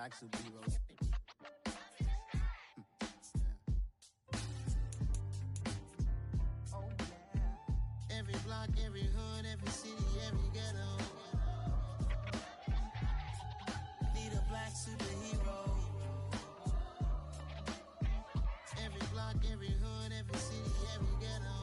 black superheroes. Oh, yeah. Every block, every hood, every city, every ghetto. Need a black superhero. Every block, every hood, every city, every ghetto.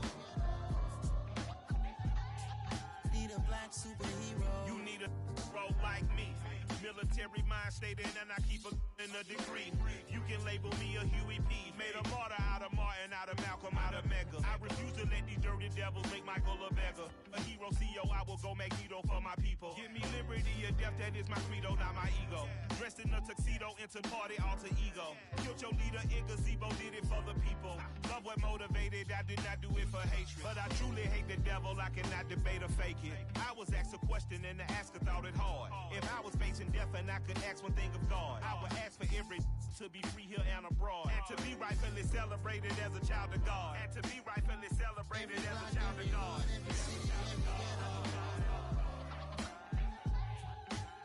Need a black superhero. You need a hero like me. Military mind stated, and I keep in a degree. You can label me a Huey P. Made a martyr out of Martin, out of Malcolm, out of Mega. I refuse to let these dirty devils make Michael a beggar. A hero CEO, I will go Magneto for my people. Give me liberty or death, that is my credo, not my ego. Dressed in a tuxedo, into party, alter ego. Killed your leader in gazebo, did it for the people. Love what motivated, I did not do it for hatred. But I truly hate the devil, I cannot debate or fake it. I was asked a question and the asker thought it hard. If I was facing death and I could ask one thing of God, I would ask for every to be free here and abroad, and to be rightfully celebrated as a child of God, and to be rightfully celebrated as a child of God.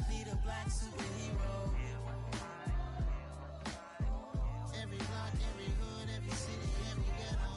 Need a black superhero. Every block, every hood, every city, every ghetto.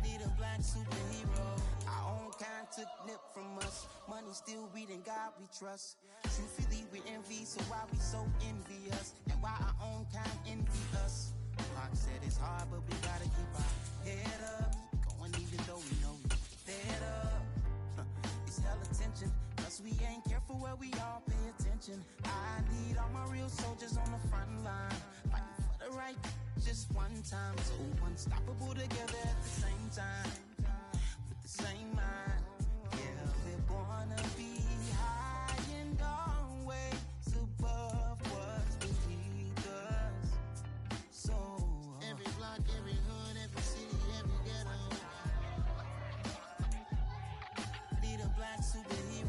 Need a black superhero. Our own kind took nip from us. Money still reading, God we trust. Truthfully we envy, so why we so envious? And why our own kind envy us? Pac said it's hard, but we gotta keep our head up. Going even though we know we fed up. It's hell attention, cause we ain't careful where we all pay attention. I need all my real soldiers on the front line, fighting for the right just one time. So unstoppable together at the same time, with the same mind. Yeah, we're gonna be high and always above what's beneath us. So every block, every hood, every city, every ghetto. Need a black superhero.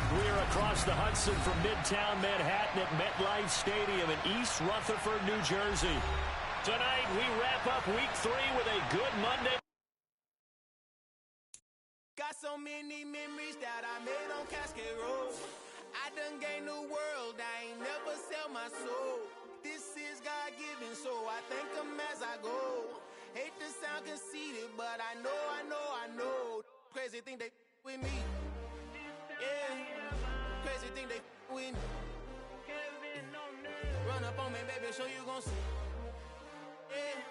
We're across the Hudson from Midtown Manhattan at MetLife Stadium in East Rutherford, New Jersey. Tonight, we wrap up Week 3 with a good Monday. Got so many memories that I made on Cascade Road. I done gained the world, I ain't never sell my soul. This is God-given, so I thank him as I go. Hate to sound conceited, but I know. Crazy thing they with me. Yeah, crazy thing they with me. Run up on me, baby, show you gon' see. Yeah,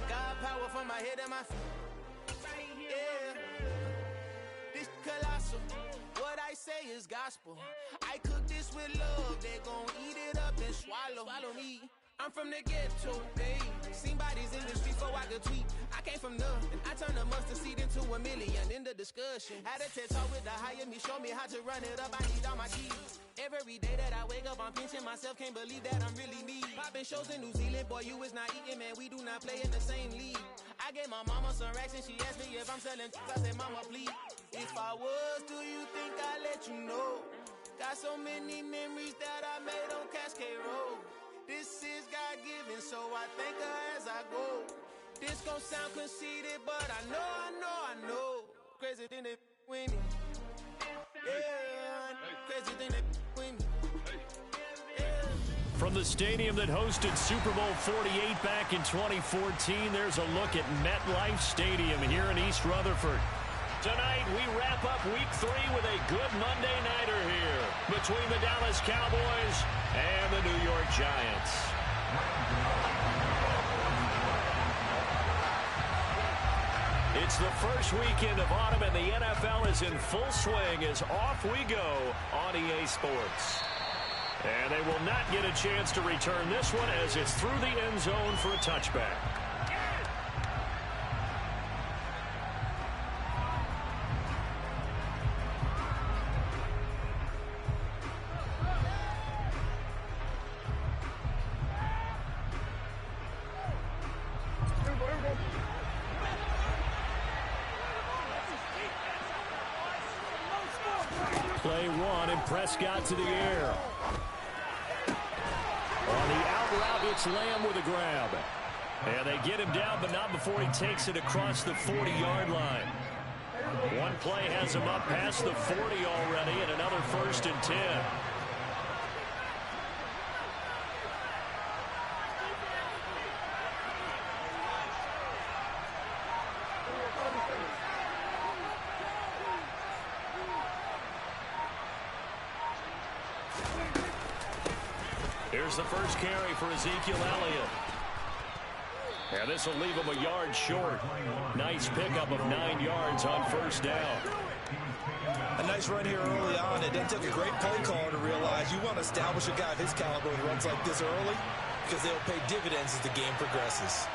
God power from my head and my feet. Yeah, this colossal. What I say is gospel. I cook this with love. They gon' eat it up and swallow me. I'm from the ghetto, babe. Seen bodies in the streets before I could tweet. I came from nothing. I turned a mustard seed into a million in the discussion. Had a TED talk with the higher me, show me how to run it up. I need all my keys. Every day that I wake up, I'm pinching myself. Can't believe that I'm really me. Popping shows in New Zealand, boy, you is not eating, man. We do not play in the same league. I gave my mama some racks and she asked me if I'm selling. I said, mama, please. If I was, do you think I'd let you know? Got so many memories that I made on Cascade Road. This is God-given, so I thank her as I go. This gon' sound conceited, but I know. Crazy thing they with me. Yeah, crazy thing they with me. Yeah. From the stadium that hosted Super Bowl 48 back in 2014, there's a look at MetLife Stadium here in East Rutherford. Tonight, we wrap up Week 3 with a good Monday nighter here between the Dallas Cowboys and the New York Giants. It's the first weekend of autumn, and the NFL is in full swing as off we go on EA Sports. And they will not get a chance to return this one as it's through the end zone for a touchback. Play one, and Prescott to the air. On the out route, it's Lamb with a grab. And they get him down, but not before he takes it across the 40-yard line. One play has him up past the 40 already, and another 1st and 10. Here's the first carry for Ezekiel Elliott. And this will leave him a yard short. Nice pickup of 9 yards on 1st down. A nice run here early on. It then took a great play caller to realize you want to establish a guy of his caliber who runs like this early because they'll pay dividends as the game progresses.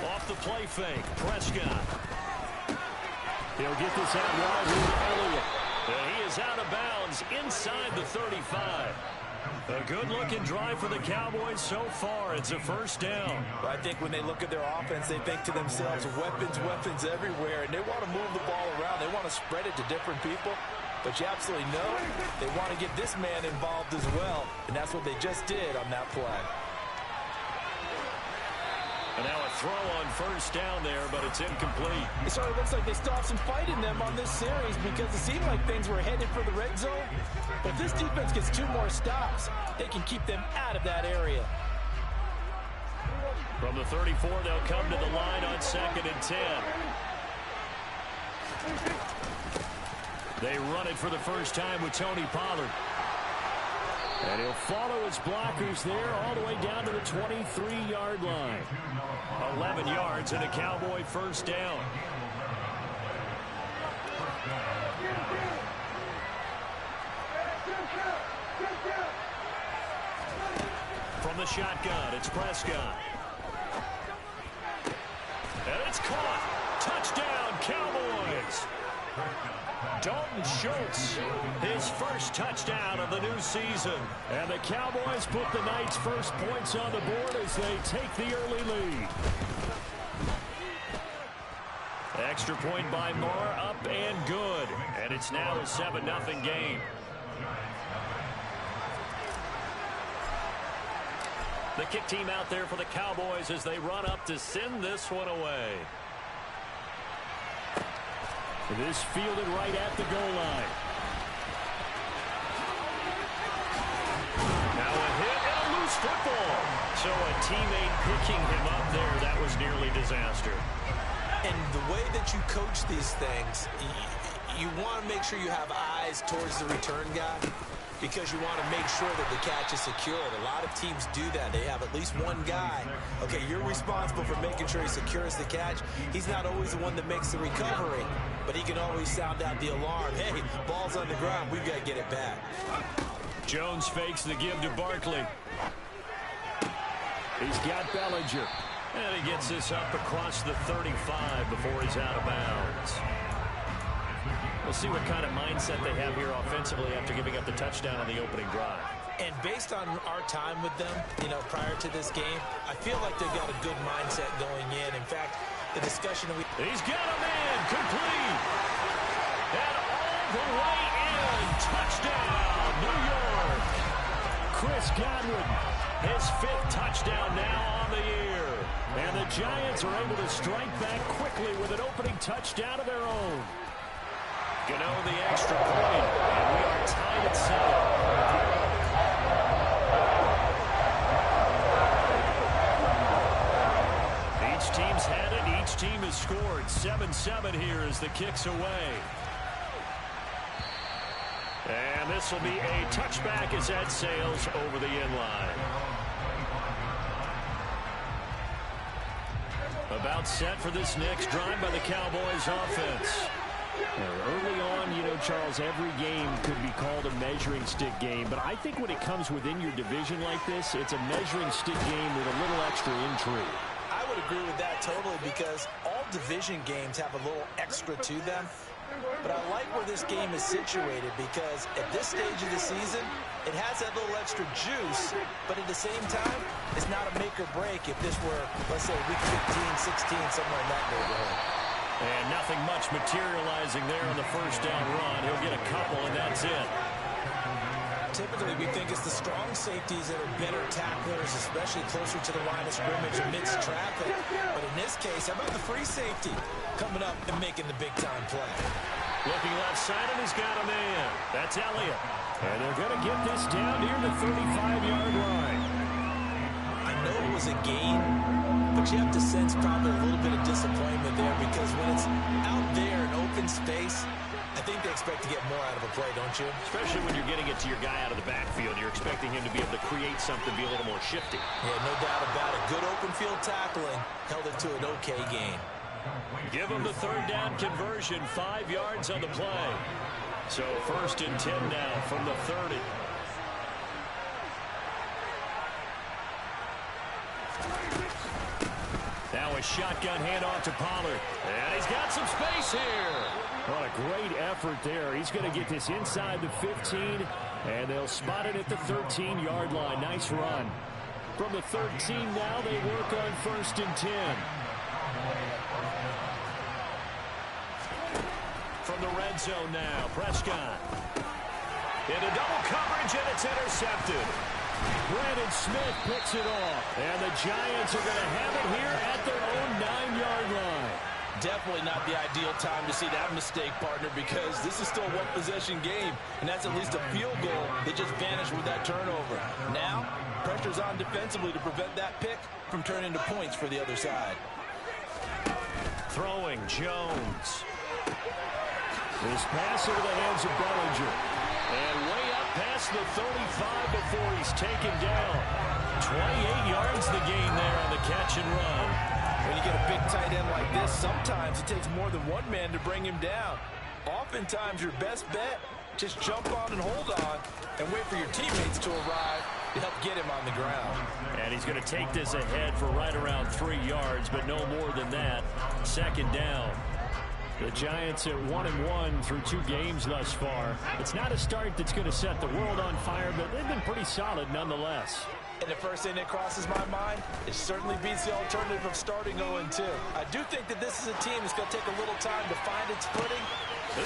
Off the play fake, Prescott. He'll get this out wide with Elliott. And he is out of bounds inside the 35. A good-looking drive for the Cowboys so far. It's a 1st down. I think when they look at their offense, they think to themselves, weapons, weapons everywhere, and they want to move the ball around. They want to spread it to different people. But you absolutely know they want to get this man involved as well, and that's what they just did on that play. And now a throw on 1st down there, but it's incomplete. It sort of looks like they still have some fight in them on this series because it seemed like things were headed for the red zone. But if this defense gets 2 more stops, they can keep them out of that area. From the 34, they'll come to the line on 2nd and 10. They run it for the first time with Tony Pollard. And he'll follow his blockers there all the way down to the 23-yard line. 11 yards and a Cowboy 1st down. From the shotgun, it's Prescott. And it's caught. Touchdown, Cowboys. Dalton Schultz, his first touchdown of the new season. And the Cowboys put the night's first points on the board as they take the early lead. Extra point by Moore, up and good. And it's now a 7-0 game. The kick team out there for the Cowboys as they run up to send this one away. This fielded right at the goal line. Now a hit and a loose football. So a teammate picking him up there, that was nearly disaster. And the way that you coach these things, you want to make sure you have eyes towards the return guy because you want to make sure that the catch is secured. A lot of teams do that. They have at least one guy. Okay, you're responsible for making sure he secures the catch. He's not always the one that makes the recovery, but he can always sound out the alarm. Hey, ball's on the ground. We've got to get it back. Jones fakes the give to Barkley. He's got Bellinger. And he gets this up across the 35 before he's out of bounds. We'll see what kind of mindset they have here offensively after giving up the touchdown on the opening drive. And based on our time with them, prior to this game, I feel like they've got a good mindset going in. In fact, the discussion He's got him in, complete. And all the way in, touchdown, New York. Chris Godwin, his 5th touchdown now on the year. And the Giants are able to strike back quickly with an opening touchdown of their own. Gano the extra point, and we are tied at 7. Each team's had it, each team has scored. 7-7 here as the kick's away. And this will be a touchback as that sails over the end line. About set for this next drive by the Cowboys offense. Early on, Charles, every game could be called a measuring stick game, but I think when it comes within your division like this, it's a measuring stick game with a little extra intrigue. I would agree with that totally because all division games have a little extra to them. But I like where this game is situated because at this stage of the season, it has that little extra juice, but at the same time, it's not a make or break if this were, let's say, week 15, 16, somewhere in that neighborhood. And nothing much materializing there on the first down run. He'll get a couple, and that's it. Typically, we think it's the strong safeties that are better tacklers, especially closer to the line of scrimmage amidst traffic. But in this case, how about the free safety coming up and making the big-time play? Looking left side, and he's got a man. That's Elliott. And they're going to get this down near the 35-yard line. I know it was a gain, but you have to sense probably a little bit of disappointment there because when it's out there in open space, I think they expect to get more out of a play, don't you? Especially when you're getting it to your guy out of the backfield. You're expecting him to be able to create something, be a little more shifty. Yeah, no doubt about it. Good open field tackling held it to an okay gain. Give him the third down conversion, 5 yards on the play. So 1st and 10 now from the 30. Now a shotgun handoff to Pollard. And he's got some space here. What a great effort there. He's going to get this inside the 15, and they'll spot it at the 13-yard line. Nice run. From the 13 now, they work on 1st and 10. From the red zone now, Prescott. Into double coverage, and it's intercepted. Brandon Smith picks it off, and the Giants are going to have it here at their own 9-yard line. Definitely not the ideal time to see that mistake, partner, because this is still a one-possession game, and that's at least a field goal that just vanished with that turnover. Now, pressure's on defensively to prevent that pick from turning into points for the other side. Throwing, Jones. His pass into the hands of Bellinger. And way up past the 35 before he's taken down. 28 yards the gain there on the catch and run. When you get a big tight end like this, sometimes it takes more than one man to bring him down. Oftentimes, your best bet, just jump on and hold on and wait for your teammates to arrive to help get him on the ground. And he's going to take this ahead for right around 3 yards, but no more than that. 2nd down. The Giants at 1-1 through 2 games thus far. It's not a start that's going to set the world on fire, but they've been pretty solid nonetheless. And the first thing that crosses my mind, it certainly beats the alternative of starting 0-2. I do think that this is a team that's going to take a little time to find its footing.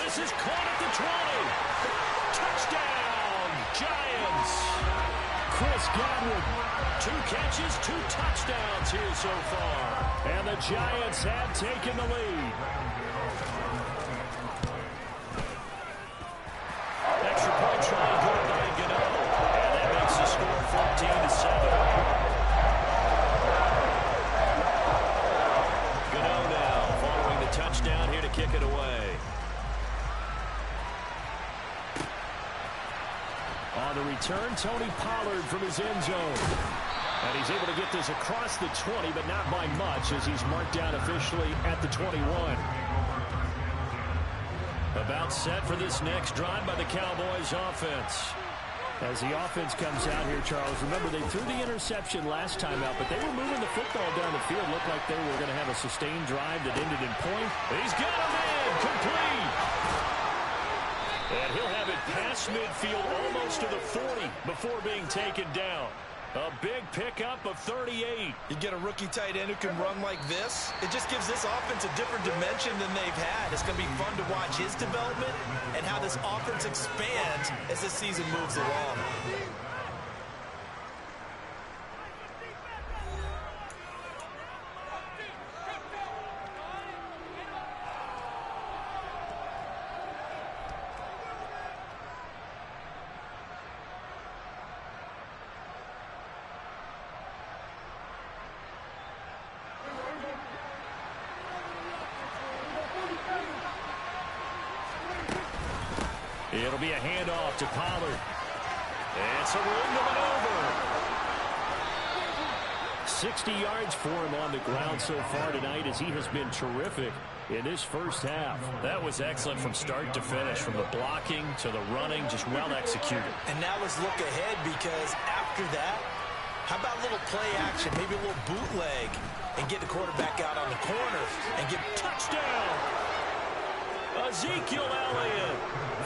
This is caught at the 20. Touchdown, Giants. Chris Godwin, 2 catches, 2 touchdowns here so far. And the Giants have taken the lead. Extra point try good by Gano. And that makes the score 14-7. Gano now following the touchdown here to kick it away. On the return, Tony Pollard from his end zone. And he's able to get this across the 20, but not by much as he's marked down officially at the 21. About set for this next drive by the Cowboys offense. As the offense comes out here, Charles, remember they threw the interception last time out, but they were moving the football down the field. Looked like they were going to have a sustained drive that ended in point. He's got a man, complete. And he'll have it past midfield almost to the 40 before being taken down. A big pickup of 38. You get a rookie tight end who can run like this. It just gives this offense a different dimension than they've had. It's going to be fun to watch his development and how this offense expands as this season moves along. It'll be a handoff to Pollard. It's a room to maneuver. 60 yards for him on the ground so far tonight as he has been terrific in this first half. That was excellent from start to finish, from the blocking to the running, just well executed. And now let's look ahead because after that, how about a little play action, maybe a little bootleg, and get the quarterback out on the corner and get touchdown. Ezekiel Elliott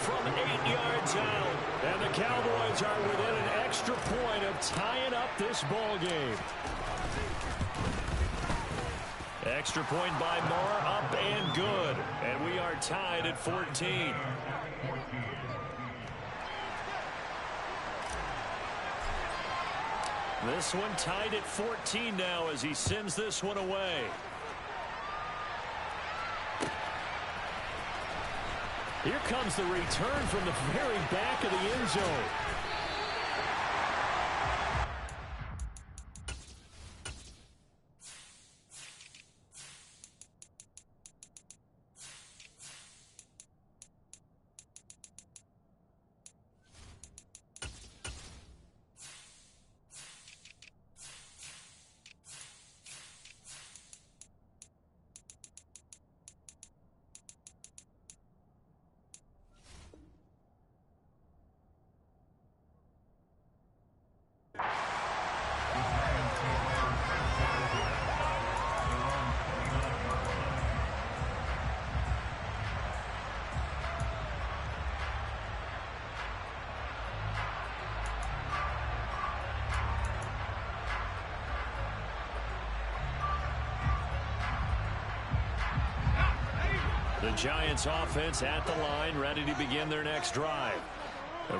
from 8 yards out. And the Cowboys are within an extra point of tying up this ball game. Extra point by Moore, up and good, and we are tied at 14. This one tied at 14 now as he sends this one away. Here comes the return from the very back of the end zone. The Giants offense at the line, ready to begin their next drive.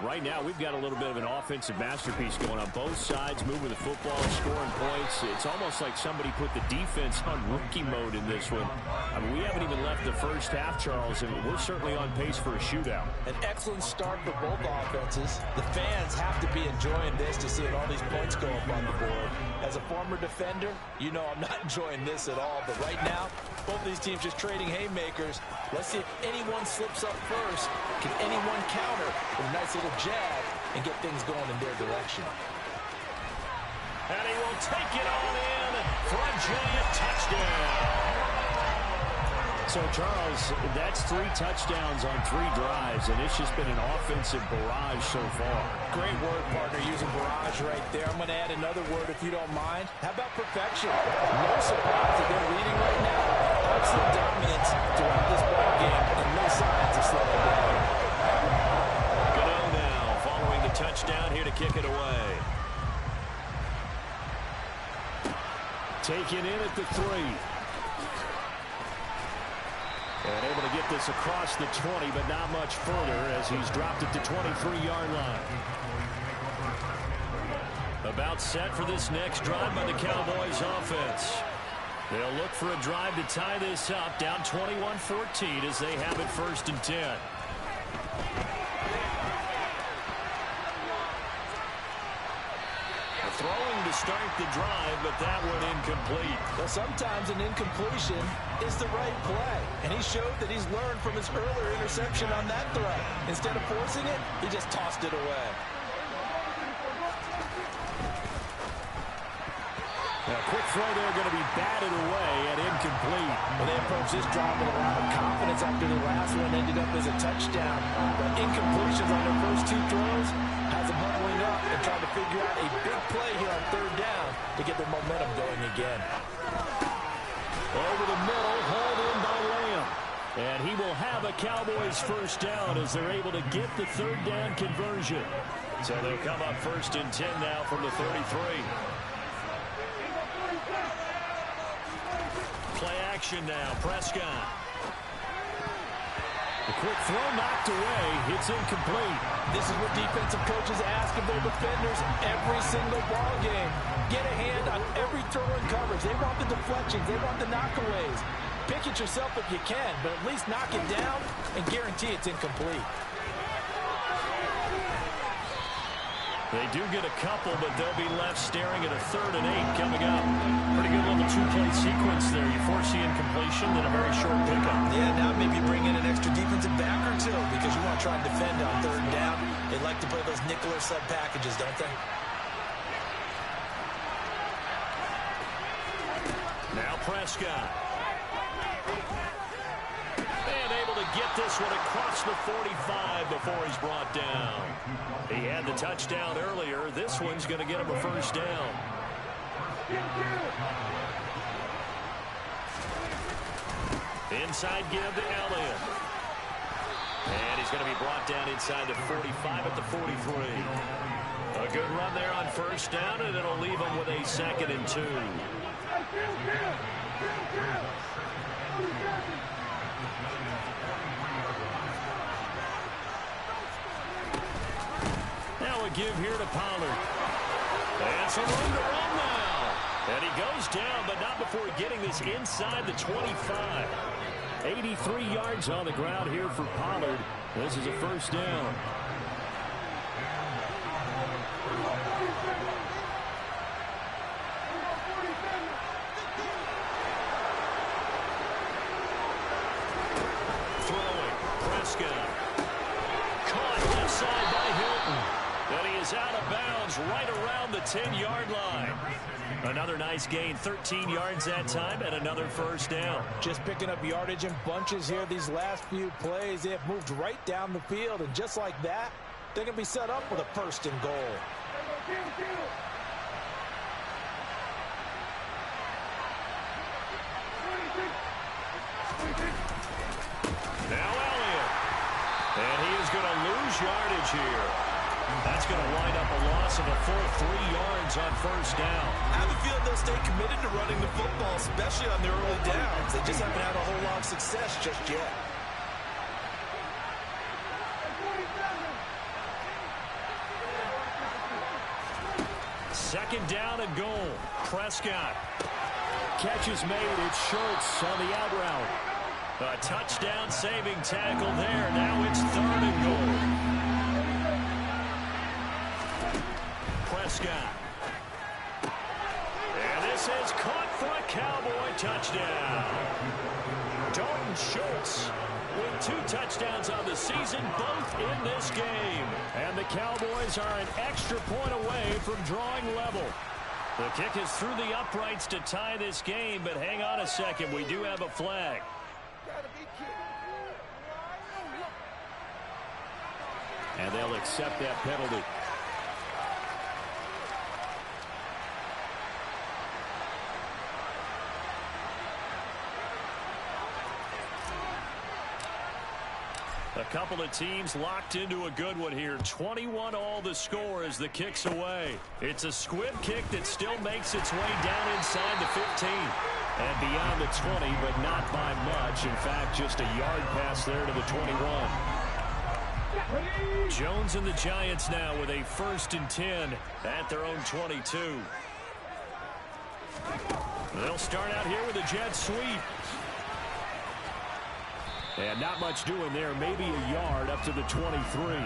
Right now, we've got a little bit of an offensive masterpiece going on both sides, moving the football, scoring points. It's almost like somebody put the defense on rookie mode in this one. I mean, we haven't even left the first half, Charles, and we're certainly on pace for a shootout. An excellent start for both offenses. The fans have to be enjoying this to see all these points go up on the board. As a former defender, you know I'm not enjoying this at all. But right now, both these teams just trading haymakers. Let's see if anyone slips up first. Can anyone counter with a nice little jab and get things going in their direction? And he will take it all in for a Giant touchdown. So, Charles, that's 3 touchdowns on 3 drives, and it's just been an offensive barrage so far. Great word, partner, using barrage right there. I'm going to add another word if you don't mind. How about perfection? No surprise that they're leading right now. Absolute dominance throughout this ball game, and no signs of slowing down. Gano now following the touchdown here to kick it away. Taken in at the 3. And able to get this across the 20, but not much further as he's dropped it to 23-yard line. About set for this next drive by the Cowboys offense. They'll look for a drive to tie this up, down 21-14 as they have it 1st and 10. Throwing to start the drive, but that one incomplete. Well, sometimes an incompletion is the right play, and he showed that he's learned from his earlier interception on that throw. Instead of forcing it, he just tossed it away. A quick throw there going to be batted away and incomplete. Well, they approached this drive with a lot of confidence after the last one ended up as a touchdown. But incompletions on their first 2 throws has them huddling up and trying to figure out a big play here on 3rd down to get their momentum going again. Over the middle, hauled in by Lamb. And he will have a Cowboys 1st down as they're able to get the 3rd down conversion. So they'll come up 1st and 10 now from the 33. Play action now, Prescott. The quick throw knocked away. It's incomplete. This is what defensive coaches ask of their defenders every single ball game. Get a hand on every throw and coverage. They want the deflections. They want the knockaways. Pick it yourself if you can, but at least knock it down and guarantee it's incomplete. They do get a couple, but they'll be left staring at a 3rd and 8 coming up. Pretty good little 2-play sequence there. You force the incompletion, then a very short pickup. Yeah, now maybe bring in an extra defensive back or 2 because you want to try and defend on 3rd down. They like to play those nickel or sub packages, don't they? Now Prescott. And able to get this one across the 45 before he's brought down. He had the touchdown earlier. This one's going to get him a 1st down. Inside give to Elliott. And he's going to be brought down inside the 45 at the 43. A good run there on 1st down, and it'll leave him with a 2nd and 2. Now a give here to Pollard. And some room to run now. And he goes down, but not before getting this inside the 25. 83 yards on the ground here for Pollard. This is a first down. Throwing. Prescott. Caught left side by Hilton. And he is out of bounds right around the 10-yard line. Another nice gain, 13 yards that time, and another first down. Just picking up yardage in bunches here these last few plays. They have moved right down the field, and just like that, they're going to be set up with a first and goal. Now Elliott. And he is going to lose yardage here. That's going to wind up a loss of a full 3 yards on first down. I have a feeling they'll stay committed to running the football, especially on their early downs. They just haven't had a whole lot of success just yet. Second down and goal. Prescott. Catch is made. It's Schultz on the out route. A touchdown saving tackle there. Now it's third and goal. Prescott. And this is caught for a Cowboy touchdown. Dalton Schultz with 2 touchdowns on the season, both in this game. And the Cowboys are an extra point away from drawing level. The kick is through the uprights to tie this game, but hang on a second. We do have a flag. And they'll accept that penalty. A couple of teams locked into a good one here. 21 all the score as the kick's away. It's a squib kick that still makes its way down inside the 15 and beyond the 20, but not by much. In fact, just a yard pass there to the 21. Jones and the Giants now with a 1st and 10 at their own 22. They'll start out here with a jet sweep. And not much doing there. Maybe a yard up to the 23.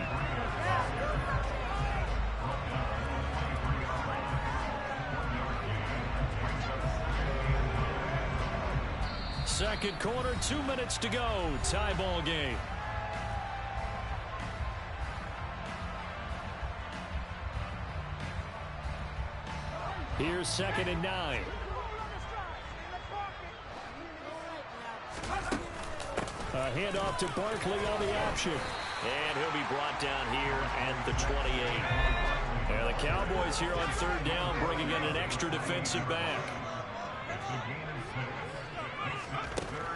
Second quarter, 2 minutes to go. Tie ball game. Here's 2nd and 9. A handoff to Barkley on the option. And he'll be brought down here at the 28. And the Cowboys here on 3rd down bringing in an extra defensive back.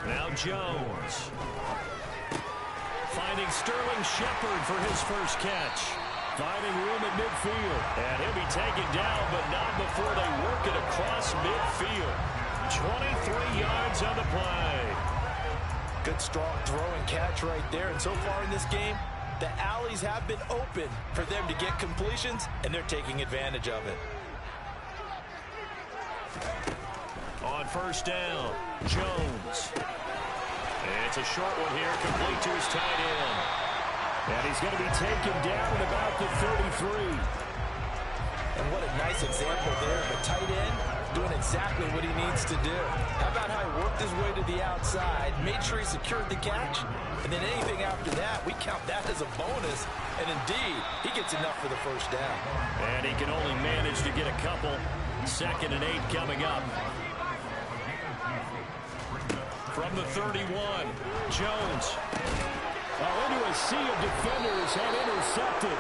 Now Jones. Finding Sterling Shepard for his first catch. Finding room at midfield. And he'll be taken down, but not before they work it across midfield. 23 yards on the play. Good, strong throw and catch right there. And so far in this game, the alleys have been open for them to get completions, and they're taking advantage of it. On first down, Jones. It's a short one here, complete to his tight end. And he's going to be taken down at about the 33. And what a nice example there of a tight end doing exactly what he needs to do. How about how he worked his way to the outside, made sure he secured the catch, and then anything after that, we count that as a bonus. And indeed, he gets enough for the first down. And he can only manage to get a couple. 2nd and 8 coming up. From the 31, Jones. Into a sea of defenders and intercepted.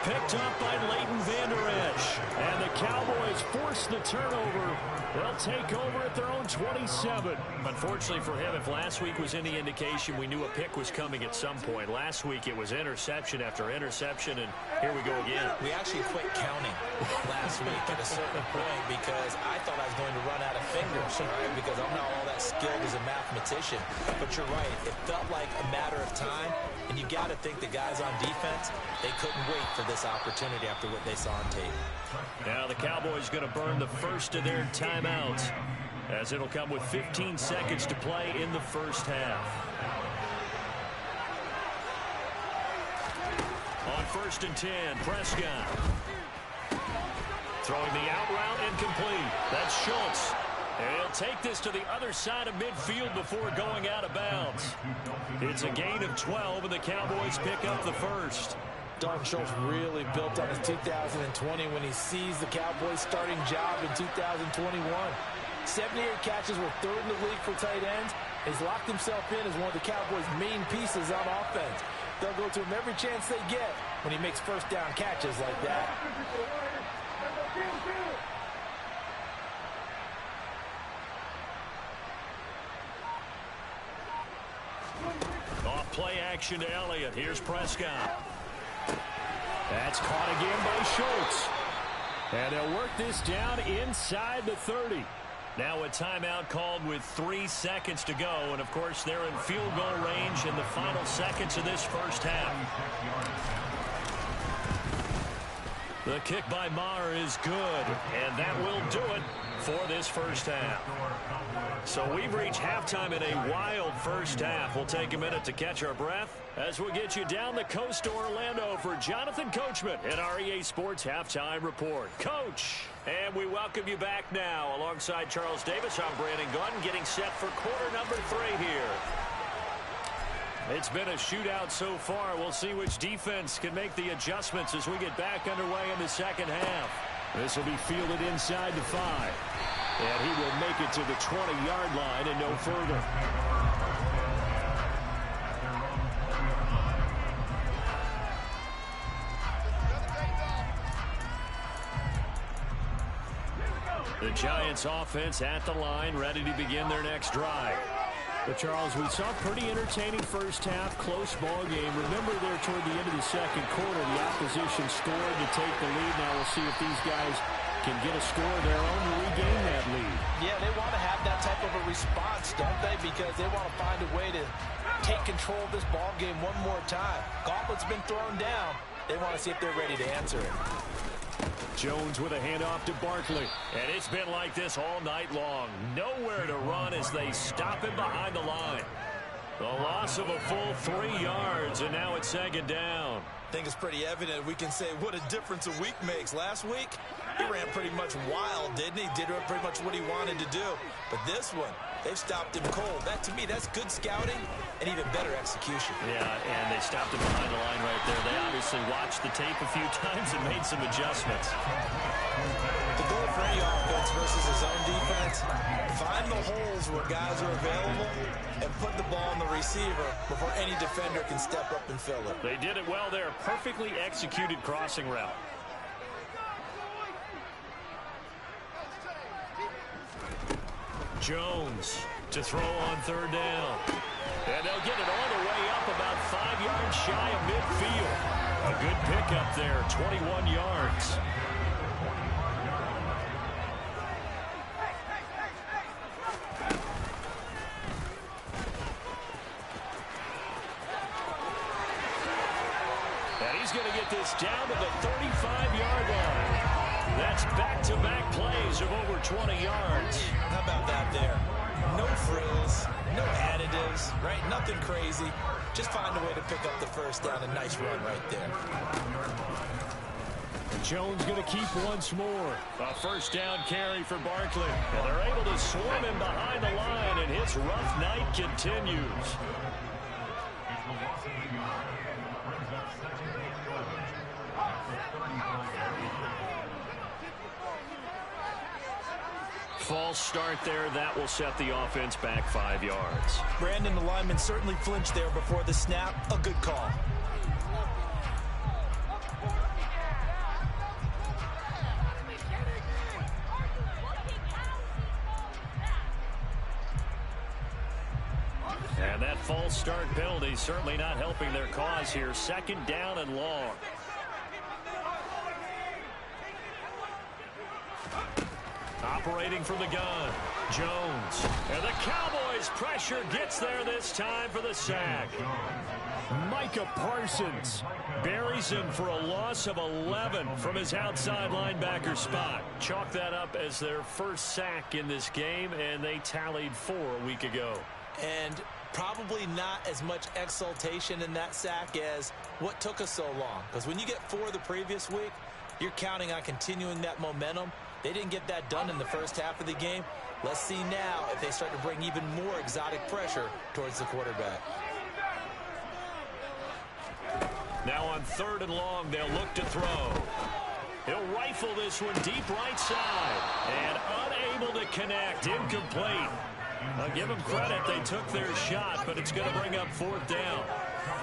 Picked up by Leighton Vander Esch. And the Cowboys force the turnover. They'll take over at their own 27. Unfortunately for him, if last week was any indication, we knew a pick was coming at some point. Last week it was interception after interception, and here we go again. We actually quit counting last week at a certain point because I thought I was going to run out of fingers, right? Because I'm not all that skilled as a mathematician. But you're right. It felt like a matter of time, and you got to think the guys on defense, they couldn't wait for this opportunity after what they saw on tape. Now the Cowboys going to burn the first of their timeouts, as it'll come with 15 seconds to play in the first half. On 1st and 10, Prescott. Throwing the out route incomplete. That's Schultz. And he'll take this to the other side of midfield before going out of bounds. It's a gain of 12, and the Cowboys pick up the first. Dalton Schultz really built on his 2020 when he sees the Cowboys' starting job in 2021. 78 catches were 3rd in the league for tight ends. He's locked himself in as one of the Cowboys' main pieces on offense. They'll go to him every chance they get when he makes first down catches like that. Off play action to Elliott. Here's Prescott. That's caught again by Schultz. And they'll work this down inside the 30. Now a timeout called with 3 seconds to go. And, of course, they're in field goal range in the final seconds of this first half. The kick by Maher is good. And that will do it for this first half. So we've reached halftime in a wild first half. We'll take a minute to catch our breath as we get you down the coast to Orlando for Jonathan Coachman in our EA Sports Halftime Report. Coach, and we welcome you back now. Alongside Charles Davis, I'm Brandon Gunn, getting set for quarter number 3 here. It's been a shootout so far. We'll see which defense can make the adjustments as we get back underway in the second half. This will be fielded inside the 5. And he will make it to the 20-yard line and no further. The Giants offense at the line, ready to begin their next drive. But, Charles, we saw a pretty entertaining first half, close ball game. Remember there toward the end of the second quarter, the opposition scored to take the lead. Now we'll see if these guys can get a score of their own to regain that lead. Yeah, they want to have that type of a response, don't they? Because they want to find a way to take control of this ball game one more time. Gauntlet's been thrown down. They want to see if they're ready to answer it. Jones with a handoff to Barkley. And it's been like this all night long. Nowhere to run as they stop him behind the line. The loss of a full 3 yards, and now it's second down. I think it's pretty evident. We can say what a difference a week makes. Last week, he ran pretty much wild, didn't he? Did pretty much what he wanted to do. But this one, they've stopped him cold. That, to me, that's good scouting and even better execution. Yeah, and they stopped him behind the line right there. They obviously watched the tape a few times and made some adjustments. The goal for any offense versus his own defense, find the holes where guys are available and put the ball on the receiver before any defender can step up and fill it. They did it well there. Perfectly executed crossing route. Jones to throw on 3rd down. And they'll get it all the way up about 5 yards shy of midfield. A good pickup there, 21 yards. And he's going to get this down to the 35-yard line. That's back-to-back plays of over 20 yards. How about that there? No frills, no additives, right? Nothing crazy. Just find a way to pick up the first down. A nice run right there. Jones going to keep once more. A first down carry for Barkley. And they're able to swarm him behind the line, and his rough night continues. False start there. That will set the offense back 5 yards. Brandon, the lineman certainly flinched there before the snap. A good call. And that false start penalty certainly not helping their cause here. Second down and long. Operating from the gun, Jones. And the Cowboys' pressure gets there this time for the sack. Micah Parsons buries him for a loss of 11 from his outside linebacker spot. Chalk that up as their first sack in this game, and they tallied 4 a week ago. And probably not as much exultation in that sack as what took us so long. Because when you get 4 the previous week, you're counting on continuing that momentum. They didn't get that done in the first half of the game. Let's see now if they start to bring even more exotic pressure towards the quarterback. Now on 3rd and long, they'll look to throw. He'll rifle this one deep right side. And unable to connect. Incomplete. I'll give them credit. They took their shot, but it's going to bring up 4th down.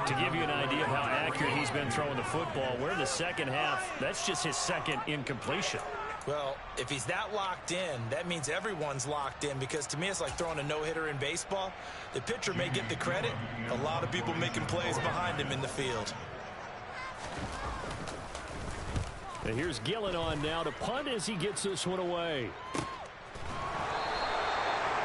To give you an idea of how accurate he's been throwing the football, we're in the second half. That's just his second incompletion. Well, if he's that locked in, that means everyone's locked in, because to me it's like throwing a no-hitter in baseball. The pitcher may get the credit. A lot of people making plays behind him in the field. And here's Gillen on now to punt as he gets this one away.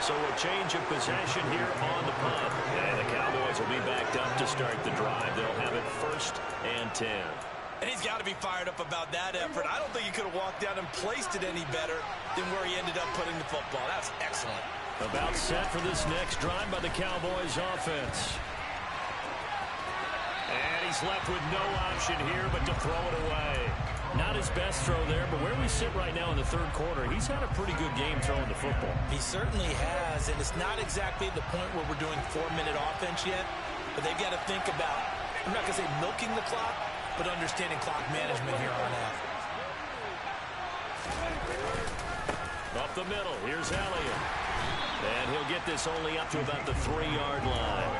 So a change of possession here on the punt. And the Cowboys will be backed up to start the drive. They'll have it 1st and 10. And he's got to be fired up about that effort. I don't think he could have walked down and placed it any better than where he ended up putting the football. That's excellent. About set for this next drive by the Cowboys offense. And he's left with no option here but to throw it away. Not his best throw there, but where we sit right now in the 3rd quarter, he's had a pretty good game throwing the football. He certainly has, and it's not exactly the point where we're doing 4-minute offense yet, but they've got to think about, I'm not going to say milking the clock, but understanding clock management here on out. Up the middle, here's Elliott. And he'll get this only up to about the 3-yard line.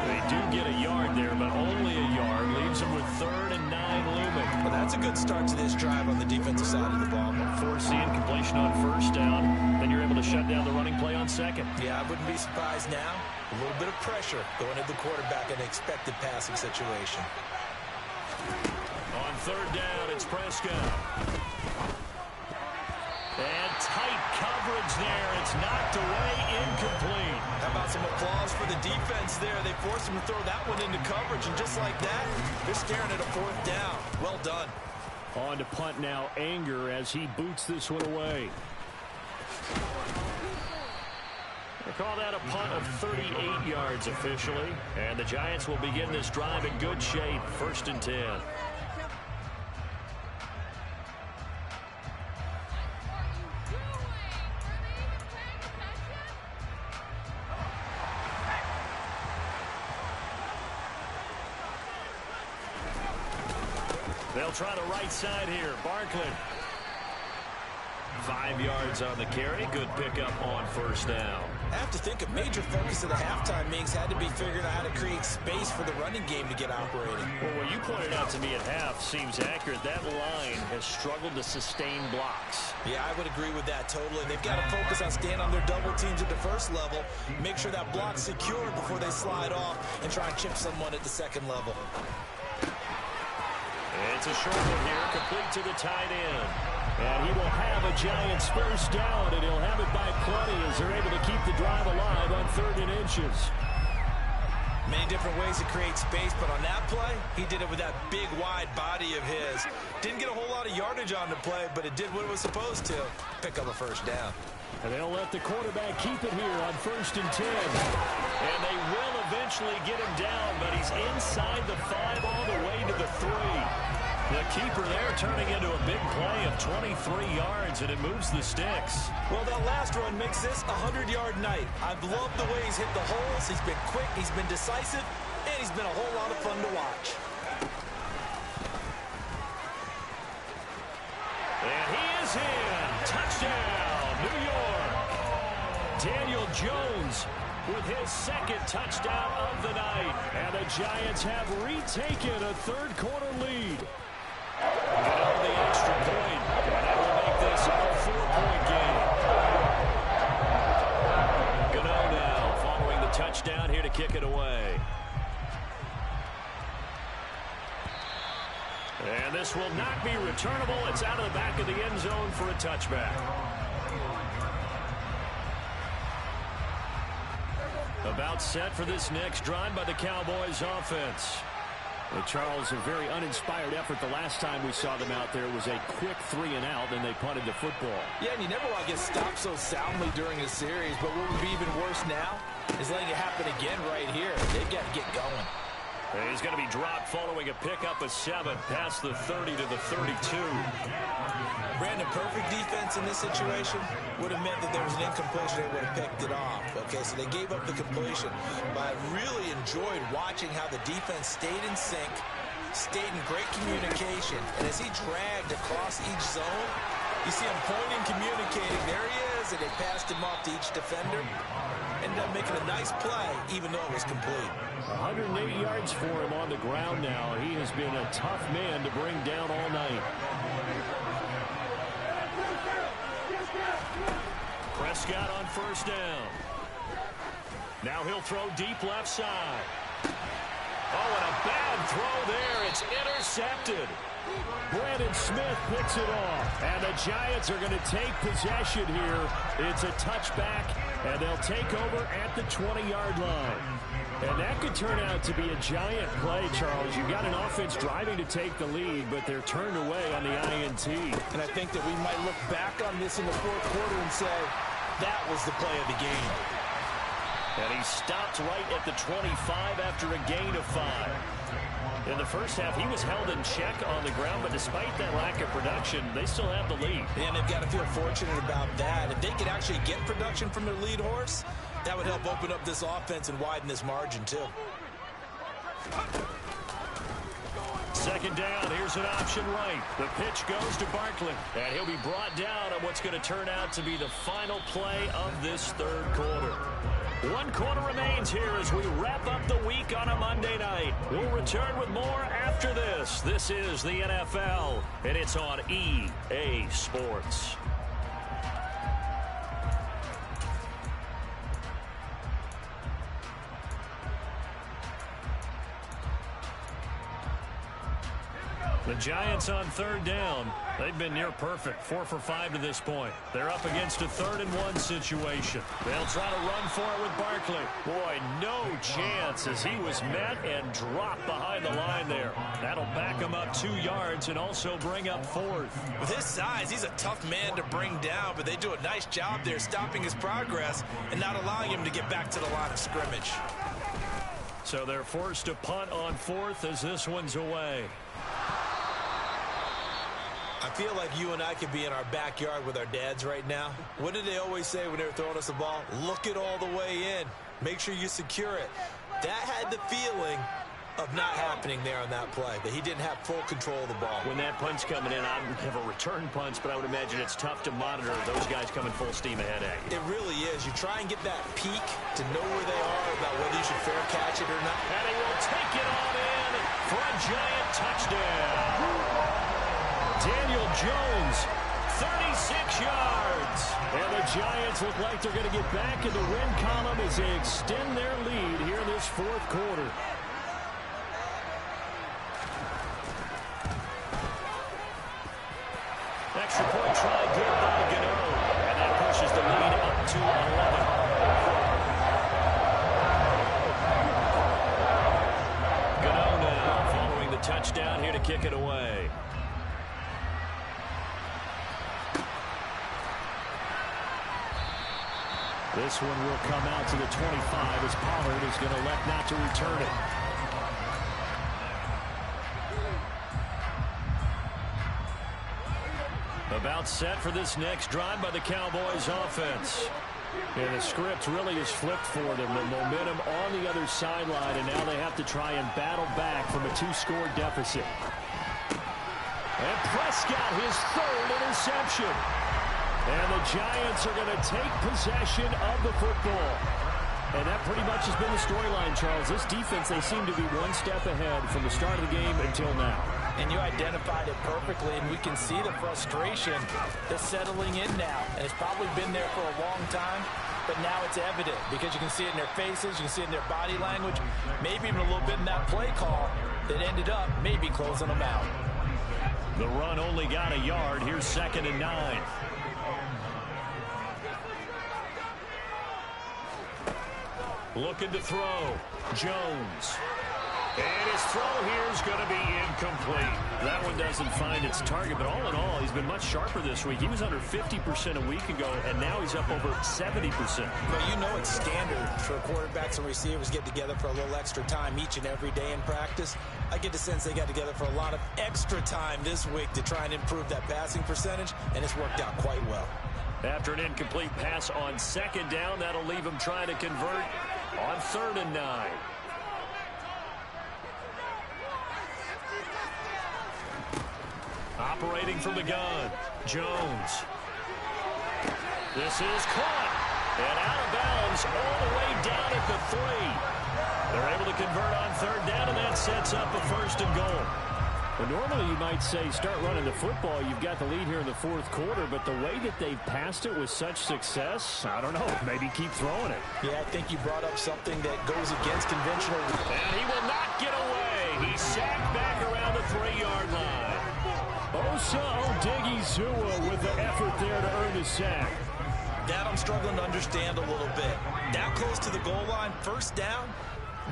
They do get a yard there, but only a yard. Leaves them with 3rd and 9 looming. Well, that's a good start to this drive on the defensive side of the ball. Force the incompletion on 1st down. Then you're able to shut down the running play on 2nd. Yeah, I wouldn't be surprised now. A little bit of pressure going at the quarterback in an expected passing situation. On 3rd down, it's Prescott. And tight coverage there. It's knocked away, incomplete. How about some applause for the defense there? They forced him to throw that one into coverage, and just like that, they're staring at a 4th down. Well done. On to punt now, Anger, as he boots this one away. They call that a punt of 38 yards officially. And the Giants will begin this drive in good shape, 1st and 10. They'll try the right side here. Barkley. 5 yards on the carry. Good pickup on 1st down. I have to think a major focus of the halftime meetings had to be figuring out how to create space for the running game to get operating. Well, what you pointed out to me at half seems accurate. That line has struggled to sustain blocks. Yeah, I would agree with that totally. They've got to focus on staying on their double teams at the 1st level, make sure that block's secure before they slide off, and try and chip someone at the 2nd level. It's a short one here, complete to the tight end. And he will have a Giants 1st down, and he'll have it by plenty as they're able to keep the drive alive on 3rd and inches. Many different ways to create space, but on that play, he did it with that big, wide body of his. Didn't get a whole lot of yardage on the play, but it did what it was supposed to. Pick up a 1st down. And they'll let the quarterback keep it here on 1st and 10. And they will eventually get him down, but he's inside the 5 all the way to the 3. The keeper there turning into a big play of 23 yards, and it moves the sticks. Well, that last run makes this a 100-yard night. I've loved the way he's hit the holes. He's been quick, he's been decisive, and he's been a whole lot of fun to watch. And he is in. Touchdown, New York. Daniel Jones with his 2nd touchdown of the night. And the Giants have retaken a 3rd quarter lead. Get on the extra point, and that will make this a 4-point game. Gano now following the touchdown here to to kick it away. And this will not be returnable. It's out of the back of the end zone for a touchback. About set for this next drive by the Cowboys offense. Well, Charles, a very uninspired effort the last time we saw them out there was a quick 3-and-out, and they punted the football. Yeah, and you never want to get stopped so soundly during a series, but what would be even worse now is letting it happen again right here. They've got to get going. He's going to be dropped following a pickup of 7 past the 30 to the 32. Brandon, perfect defense in this situation would have meant that there was an incompletion. They would have picked it off. Okay, so they gave up the completion. But I really enjoyed watching how the defense stayed in sync, stayed in great communication. And as he dragged across each zone, you see him pointing, communicating. There he is, and they passed him off to each defender. Ended up making a nice play, even though it was complete. 108 yards for him on the ground now. He has been a tough man to bring down all night. Prescott on first down. Now he'll throw deep left side. Oh, and a bad throw there. It's intercepted. Brandon Smith picks it off. And the Giants are going to take possession here. It's a touchback, and they'll take over at the 20-yard line. And that could turn out to be a giant play, Charles. You've got an offense driving to take the lead, but they're turned away on the INT. And I think that we might look back on this in the fourth quarter and say, that was the play of the game. And he stopped right at the 25 after a gain of 5. In the first half, he was held in check on the ground, but despite that lack of production, they still have the lead. And they've got to feel fortunate about that. If they could actually get production from their lead horse, that would help open up this offense and widen this margin, too. Second down, here's an option right. The pitch goes to Barkley, and he'll be brought down on what's going to turn out to be the final play of this third quarter. 1 quarter remains here as we wrap up the week on a Monday night. We'll return with more after this. This is the NFL, and it's on EA Sports. The Giants on third down. They've been near perfect, 4 for 5 to this point. They're up against a 3rd-and-1 situation. They'll try to run for it with Barkley. Boy, no chance as he was met and dropped behind the line there. That'll back him up 2 yards and also bring up 4th. With his size, he's a tough man to bring down, but they do a nice job there stopping his progress and not allowing him to get back to the line of scrimmage. So they're forced to punt on 4th as this one's away. I feel like you and I could be in our backyard with our dads right now. What did they always say when they were throwing us the ball? Look it all the way in. Make sure you secure it. That had the feeling of not happening there on that play, that he didn't have full control of the ball. When that punch coming in, I would have a return punch, but I would imagine it's tough to monitor those guys coming full steam ahead at you. It really is. You try and get that peek to know where they are about whether you should fair catch it or not. And he will take it on in for a giant touchdown. Daniel Jones, 36 yards. And the Giants look like they're going to get back in the win column as they extend their lead here in this 4th quarter. Extra point try good by Gano. And that pushes the lead up to 11. Gano now following the touchdown here to kick it away. This one will come out to the 25 as Pollard is going to elect not to return it. About set for this next drive by the Cowboys offense. And the script really is flipped for them. The momentum on the other sideline, and now they have to try and battle back from a 2-score deficit. And Prescott, his 3rd interception. And the Giants are going to take possession of the football. And that pretty much has been the storyline, Charles. This defense, they seem to be one step ahead from the start of the game until now. And you identified it perfectly, and we can see the frustration that's settling in now. And it's probably been there for a long time. but now it's evident because you can see it in their faces, you can see it in their body language, maybe even a little bit in that play call that ended up maybe closing them out. The run only got a yard. Here's 2nd and 9. Looking to throw. Jones. And his throw here is going to be incomplete. That one doesn't find its target, but all in all, he's been much sharper this week. He was under 50% a week ago, and now he's up over 70%. Well, you know it's standard for quarterbacks and receivers get together for a little extra time each and every day in practice. I get the sense they got together for a lot of extra time this week to try and improve that passing percentage, and it's worked out quite well. After an incomplete pass on 2nd down, that'll leave him trying to convert on 3rd and 9. Operating from the gun, Jones. This is caught and out of bounds all the way down at the 3. They're able to convert on 3rd down, and that sets up a 1st and goal. Well, normally you might say start running the football. You've got the lead here in the 4th quarter, but the way that they've passed it with such success, I don't know, maybe keep throwing it. Yeah, I think you brought up something that goes against conventional. And he will not get away. He's sacked back around the 3-yard line. Osa Odighizuwa with the effort there to earn the sack. That I'm struggling to understand a little bit. That close to the goal line, 1st down,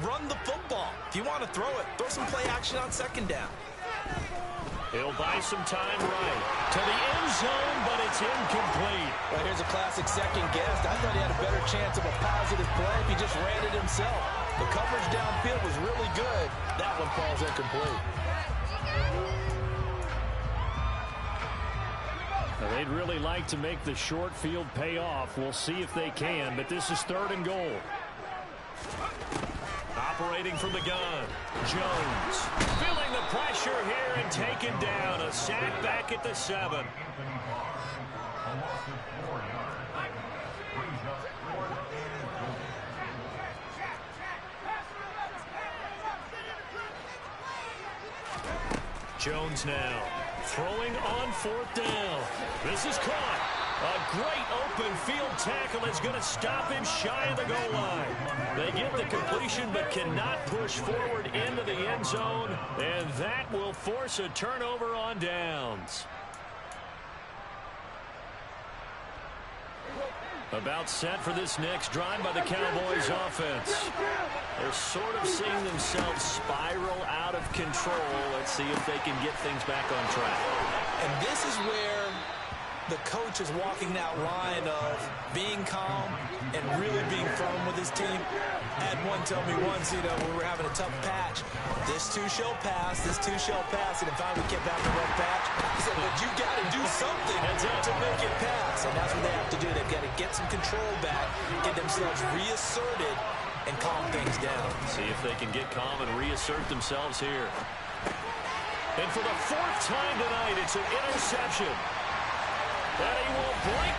run the football. If you want to throw it, throw some play action on 2nd down. He'll buy some time right to the end zone, but it's incomplete. Well, here's a classic second guess. I thought he had a better chance of a positive play if he just ran it himself. The coverage downfield was really good. That one falls incomplete. Now, they'd really like to make the short field pay off. We'll see if they can, but this is 3rd and goal. Operating from the gun, Jones. Feeling the pressure here and taken down. A sack back at the 7. Jones now throwing on 4th down. This is caught. A great open field tackle is going to stop him shy of the goal line. They get the completion but cannot push forward into the end zone, and that will force a turnover on downs. About set for this next drive by the Cowboys offense. They're sort of seeing themselves spiral out of control. Let's see if they can get things back on track. And this is where the coach is walking that line of being calm and really being firm with his team. I had one tell me once, when we were having a tough patch, this too shall pass, this too shall pass, and if finally we kept having a rough patch, he said, but you got to do something to make it pass, and that's what they have to do. They've got to get some control back, get themselves reasserted, and calm things down. See if they can get calm and reassert themselves here. And for the 4th time tonight, it's an interception. And he will break